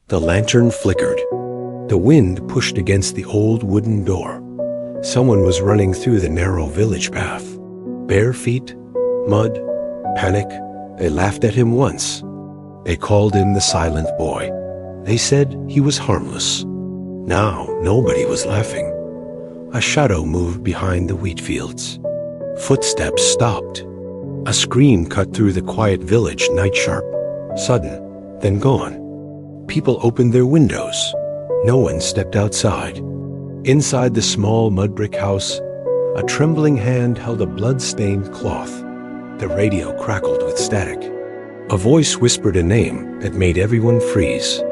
The lantern flickered. The wind pushed against the old wooden door. Someone was running through the narrow village path. Bare feet, mud, panic. They laughed at him once. They called him the silent boy. They said he was harmless. Now nobody was laughing. A shadow moved behind the wheat fields. Footsteps stopped. A scream cut through the quiet village, night sharp, sudden, then gone. People opened their windows. No one stepped outside. Inside the small mud brick house, a trembling hand held a blood-stained cloth. The radio crackled with static. A voice whispered a name that made everyone freeze.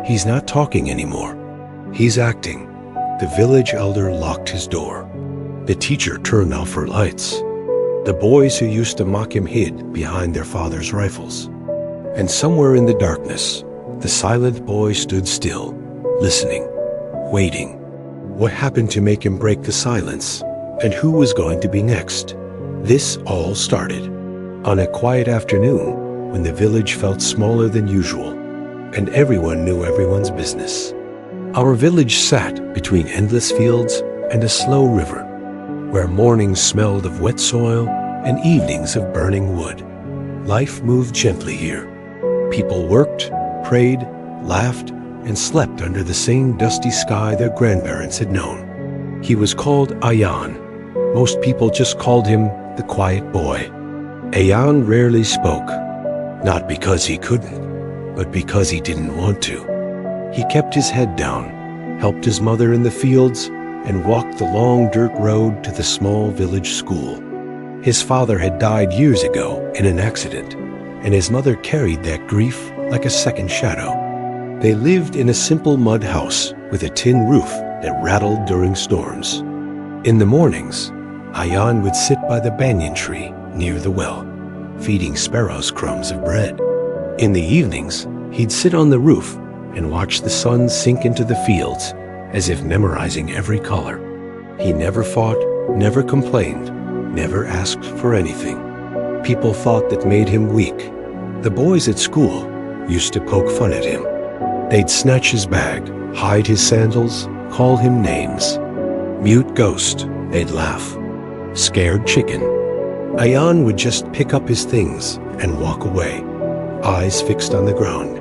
He's not talking anymore. He's acting. The village elder locked his door. The teacher turned off her lights. The boys who used to mock him hid behind their father's rifles. And somewhere in the darkness, the silent boy stood still, listening, waiting. What happened to make him break the silence? And who was going to be next? This all started on a quiet afternoon when the village felt smaller than usual, and everyone knew everyone's business. Our village sat between endless fields and a slow river, where mornings smelled of wet soil and evenings of burning wood. Life moved gently here. People worked, prayed, laughed, and slept under the same dusty sky their grandparents had known. He was called Ayan. Most people just called him the quiet boy. Ayan rarely spoke, not because he couldn't, but because he didn't want to. He kept his head down, helped his mother in the fields, and walked the long dirt road to the small village school. His father had died years ago in an accident, and his mother carried that grief like a second shadow. They lived in a simple mud house with a tin roof that rattled during storms. In the mornings, Ayan would sit by the banyan tree near the well, feeding sparrows crumbs of bread. In the evenings, he'd sit on the roof and watch the sun sink into the fields, as if memorizing every color. He never fought, never complained, never asked for anything. People thought that made him weak. The boys at school used to poke fun at him. They'd snatch his bag, hide his sandals, call him names. Mute ghost, they'd laugh. Scared chicken. Ayan would just pick up his things and walk away, eyes fixed on the ground.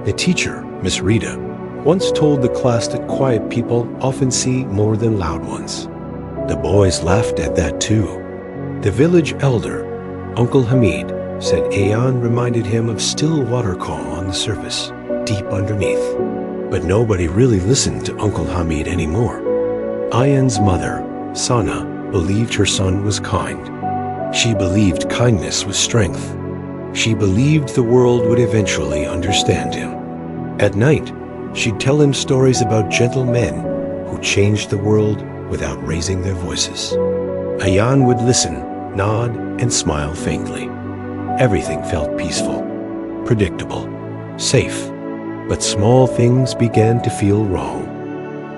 The teacher, Miss Rita, once told the class that quiet people often see more than loud ones. The boys laughed at that too. The village elder, Uncle Hamid, said Ayan reminded him of still water calm on the surface, deep underneath. But nobody really listened to Uncle Hamid anymore. Ayan's mother, Sana, believed her son was kind. She believed kindness was strength. She believed the world would eventually understand him. At night, she'd tell him stories about gentle men who changed the world without raising their voices. Ayan would listen, nod, and smile faintly. Everything felt peaceful, predictable, safe. But small things began to feel wrong.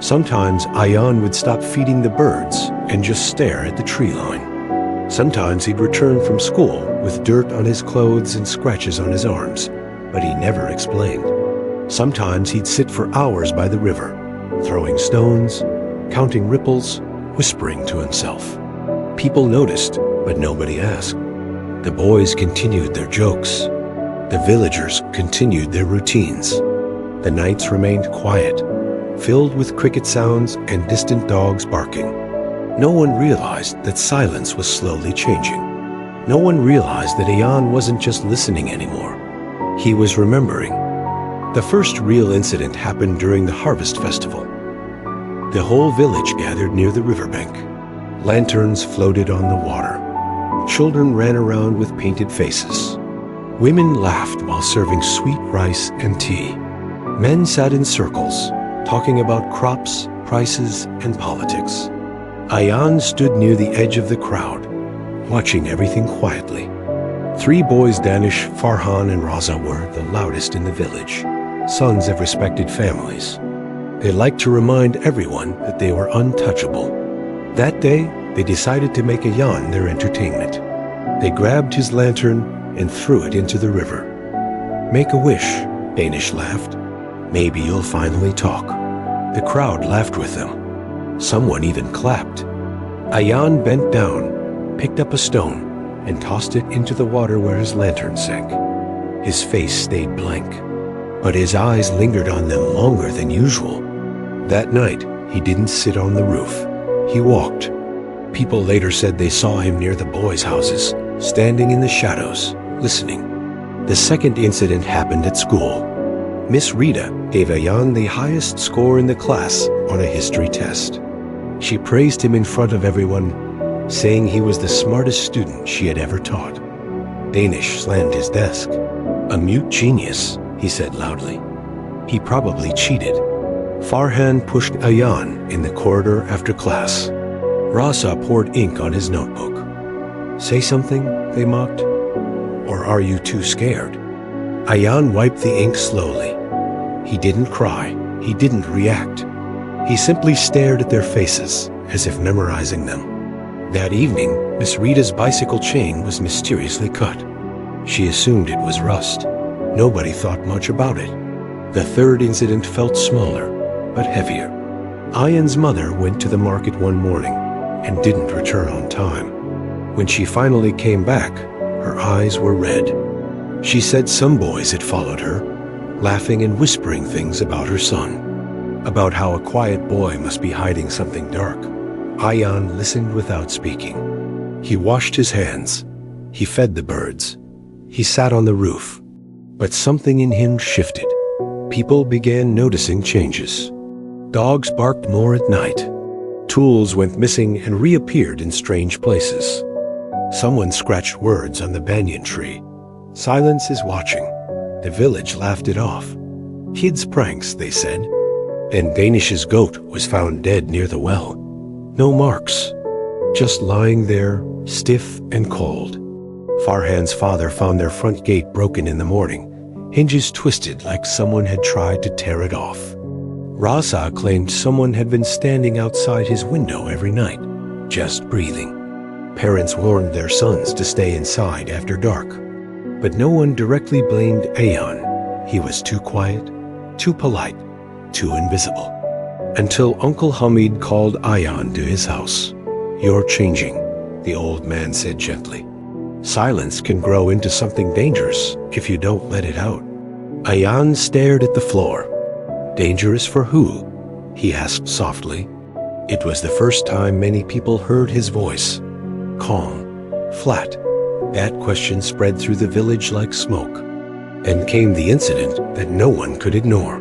Sometimes Ayan would stop feeding the birds and just stare at the tree line. Sometimes he'd return from school with dirt on his clothes and scratches on his arms, but he never explained. Sometimes he'd sit for hours by the river, throwing stones, counting ripples, whispering to himself. People noticed, but nobody asked. The boys continued their jokes. The villagers continued their routines. The nights remained quiet, filled with cricket sounds and distant dogs barking. No one realized that silence was slowly changing. No one realized that Ayan wasn't just listening anymore. He was remembering. The first real incident happened during the harvest festival. The whole village gathered near the riverbank. Lanterns floated on the water. Children ran around with painted faces. Women laughed while serving sweet rice and tea. Men sat in circles, talking about crops, prices, and politics. Ayan stood near the edge of the crowd, watching everything quietly. 3 boys, Danish, Farhan, and Raza, were the loudest in the village, sons of respected families. They liked to remind everyone that they were untouchable. That day, they decided to make Ayan their entertainment. They grabbed his lantern and threw it into the river. "Make a wish," Danish laughed. Maybe you'll finally talk." The crowd laughed with them. Someone even clapped. Ayan bent down, picked up a stone, and tossed it into the water where his lantern sank. His face stayed blank, but his eyes lingered on them longer than usual. That night, he didn't sit on the roof. He walked. People later said they saw him near the boys' houses, standing in the shadows, listening. The second incident happened at school. Miss Rita gave Ayan the highest score in the class on a history test. She praised him in front of everyone, saying he was the smartest student she had ever taught. Danish slammed his desk. "A mute genius," he said loudly. He probably cheated. Farhan pushed Ayan in the corridor after class. Rasa poured ink on his notebook. "Say something," they mocked. "Or are you too scared?" Ayan wiped the ink slowly. He didn't cry. He didn't react. He simply stared at their faces, as if memorizing them. That evening, Miss Rita's bicycle chain was mysteriously cut. She assumed it was rust. Nobody thought much about it. The third incident felt smaller, but heavier. Ayan's mother went to the market one morning and didn't return on time. When she finally came back, her eyes were red. She said some boys had followed her, laughing and whispering things about her son, about how a quiet boy must be hiding something dark. Ayan listened without speaking. He washed his hands. He fed the birds. He sat on the roof. But something in him shifted. People began noticing changes. Dogs barked more at night. Tools went missing and reappeared in strange places. Someone scratched words on the banyan tree. "Silence is watching." The village laughed it off. "Kids' pranks," they said. And Danish's goat was found dead near the well. No marks, just lying there, stiff and cold. Farhan's father found their front gate broken in the morning, hinges twisted like someone had tried to tear it off. Rasa claimed someone had been standing outside his window every night, just breathing. Parents warned their sons to stay inside after dark. But no one directly blamed Ayan. He was too quiet, too polite, too invisible. Until Uncle Hamid called Ayan to his house. "You're changing," the old man said gently. "Silence can grow into something dangerous if you don't let it out." Ayan stared at the floor. "Dangerous for who?" he asked softly. It was the first time many people heard his voice. Calm, flat. That question spread through the village like smoke. And came the incident that no one could ignore.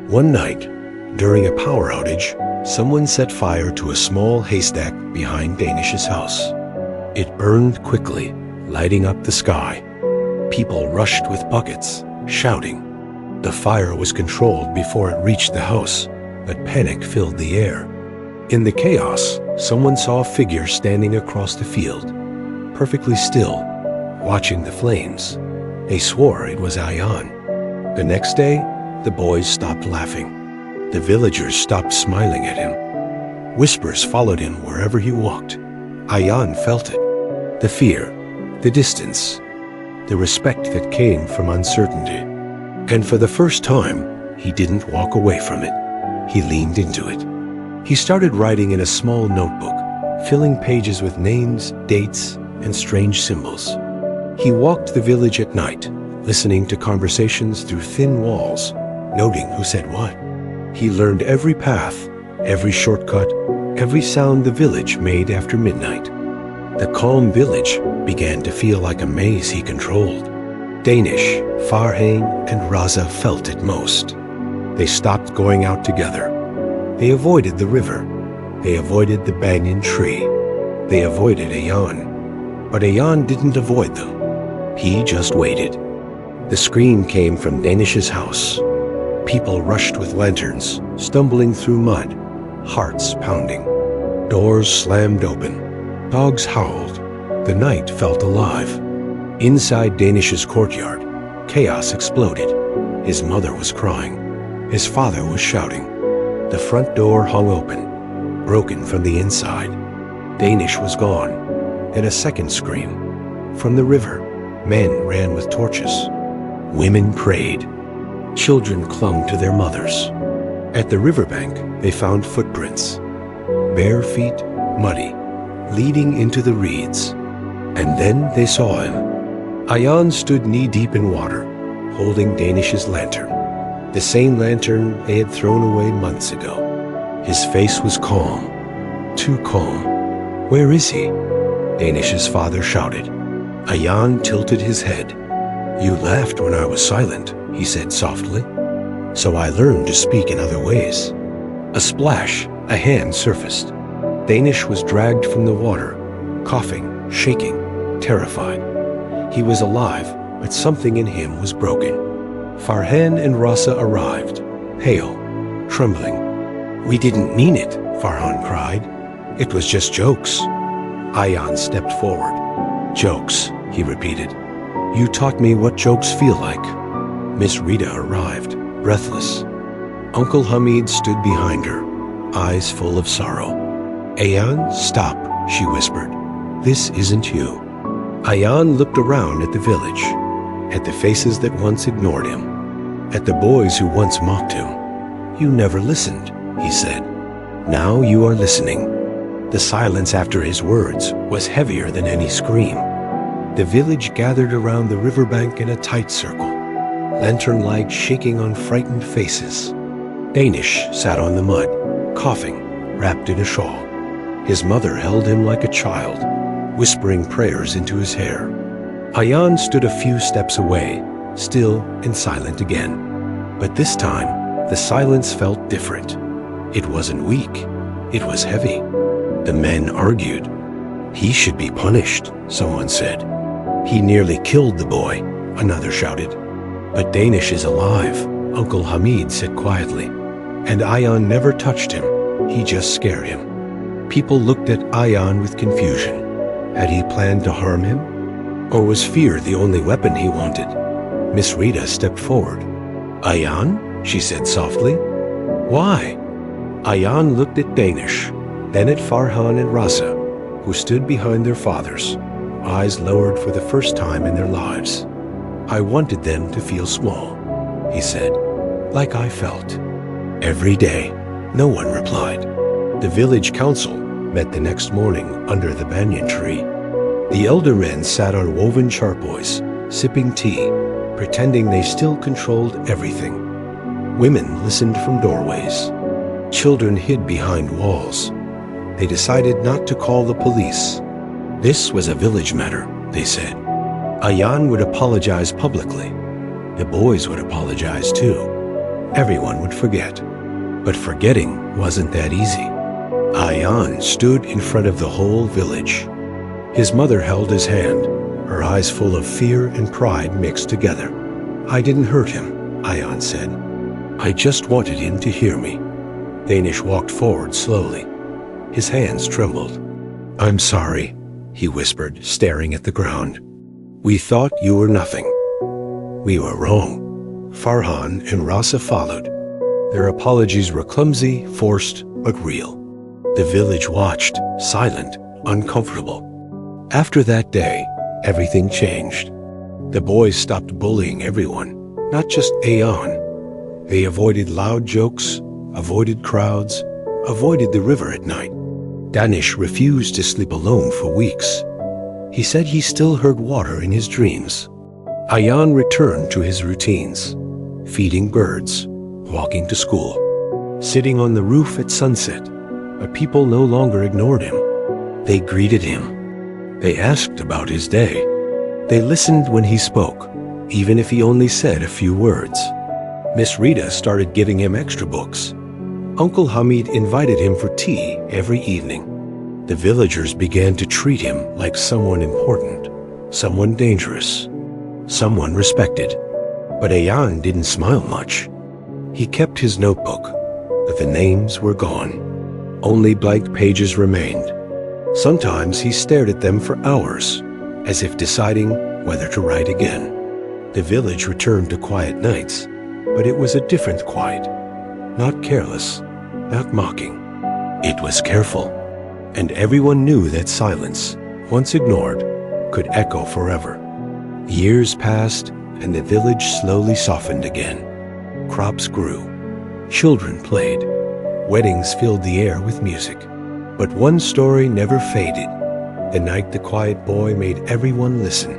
One night, during a power outage, someone set fire to a small haystack behind Danish's house. It burned quickly, lighting up the sky. People rushed with buckets, shouting. The fire was controlled before it reached the house, but panic filled the air. In the chaos, someone saw a figure standing across the field, perfectly still, watching the flames. They swore it was Ayan. The next day, the boys stopped laughing. The villagers stopped smiling at him. Whispers followed him wherever he walked. Ayan felt it. The fear, the distance, the respect that came from uncertainty. And for the first time, he didn't walk away from it. He leaned into it. He started writing in a small notebook, filling pages with names, dates, and strange symbols. He walked the village at night, listening to conversations through thin walls, noting who said what. He learned every path, every shortcut, every sound the village made after midnight. The calm village began to feel like a maze he controlled. Danish, Farhan, and Raza felt it most. They stopped going out together. They avoided the river. They avoided the banyan tree. They avoided Ayan. But Ayan didn't avoid them. He just waited. The scream came from Danish's house. People rushed with lanterns, stumbling through mud, hearts pounding. Doors slammed open. Dogs howled. The night felt alive. Inside Danish's courtyard, chaos exploded. His mother was crying. His father was shouting. The front door hung open, broken from the inside. Danish was gone. And a second scream. From the river, men ran with torches. Women prayed. Children clung to their mothers. At the riverbank, they found footprints. Bare feet, muddy, leading into the reeds. And then they saw him. Ayan stood knee-deep in water, holding Danish's lantern. The same lantern they had thrown away months ago. His face was calm. Too calm. "Where is he?" Danish's father shouted. Ayan tilted his head. "You laughed when I was silent," he said softly. "So I learned to speak in other ways." A splash, a hand surfaced. Danish was dragged from the water, coughing, shaking, terrified. He was alive, but something in him was broken. Farhan and Rasa arrived, pale, trembling. "We didn't mean it," Farhan cried. "It was just jokes." Ayan stepped forward. "Jokes," he repeated. "You taught me what jokes feel like." Miss Rita arrived, breathless. Uncle Hamid stood behind her, eyes full of sorrow. "Ayan, stop," she whispered. "This isn't you." Ayan looked around at the village, at the faces that once ignored him, at the boys who once mocked him. "You never listened," he said. "Now you are listening." The silence after his words was heavier than any scream. The village gathered around the riverbank in a tight circle, lantern light shaking on frightened faces. Danish sat on the mud, coughing, wrapped in a shawl. His mother held him like a child, whispering prayers into his hair. Ayan stood a few steps away, still and silent again. But this time, the silence felt different. It wasn't weak, it was heavy. The men argued. "He should be punished," someone said. "He nearly killed the boy," another shouted. "But Danish is alive," Uncle Hamid said quietly. "And Ayan never touched him, he just scared him." People looked at Ayan with confusion. Had he planned to harm him? Or was fear the only weapon he wanted? Miss Rita stepped forward. "Ayan?" she said softly. "Why?" Ayan looked at Danish, then at Farhan and Rasa, who stood behind their fathers, eyes lowered for the first time in their lives. "I wanted them to feel small," he said, "like I felt." "Every day," no one replied. The village council met the next morning under the banyan tree. The elder men sat on woven charpoys, sipping tea, pretending they still controlled everything. Women listened from doorways. Children hid behind walls. They decided not to call the police. This was a village matter, they said. Ayan would apologize publicly. The boys would apologize too. Everyone would forget. But forgetting wasn't that easy. Ayan stood in front of the whole village. His mother held his hand, her eyes full of fear and pride mixed together. "I didn't hurt him," Ayan said. "I just wanted him to hear me." Danish walked forward slowly. His hands trembled. "I'm sorry," he whispered, staring at the ground. "We thought you were nothing. We were wrong." Farhan and Rasa followed. Their apologies were clumsy, forced, but real. The village watched, silent, uncomfortable. After that day, everything changed. The boys stopped bullying everyone, not just Ayan. They avoided loud jokes, avoided crowds, avoided the river at night. Danish refused to sleep alone for weeks. He said he still heard water in his dreams. Ayan returned to his routines, feeding birds, walking to school, sitting on the roof at sunset, but people no longer ignored him. They greeted him. They asked about his day. They listened when he spoke, even if he only said a few words. Miss Rita started giving him extra books. Uncle Hamid invited him for tea every evening. The villagers began to treat him like someone important, someone dangerous, someone respected. But Ayan didn't smile much. He kept his notebook, but the names were gone. Only blank pages remained. Sometimes he stared at them for hours, as if deciding whether to write again. The village returned to quiet nights, but it was a different quiet. Not careless, not mocking. It was careful, and everyone knew that silence, once ignored, could echo forever. Years passed, and the village slowly softened again. Crops grew. Children played. Weddings filled the air with music. But one story never faded. The night the quiet boy made everyone listen.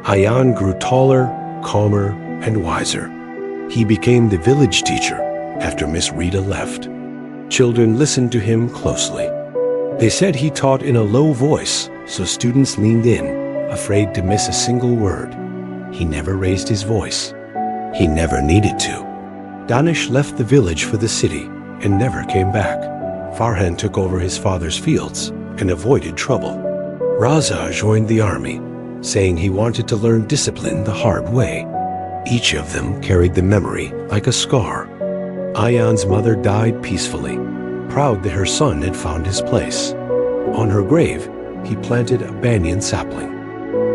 Ayan grew taller, calmer, and wiser. He became the village teacher after Miss Rita left. Children listened to him closely. They said he taught in a low voice, so students leaned in, afraid to miss a single word. He never raised his voice. He never needed to. Danish left the village for the city and never came back. Farhan took over his father's fields and avoided trouble. Raza joined the army, saying he wanted to learn discipline the hard way. Each of them carried the memory like a scar. Ayan's mother died peacefully, proud that her son had found his place. On her grave, he planted a banyan sapling.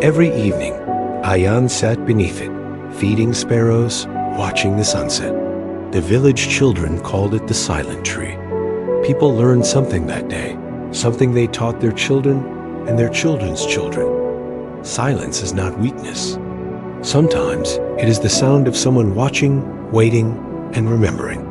Every evening, Ayan sat beneath it, feeding sparrows, watching the sunset. The village children called it the silent tree. People learned something that day, something they taught their children and their children's children. Silence is not weakness. Sometimes it is the sound of someone watching, waiting, and remembering.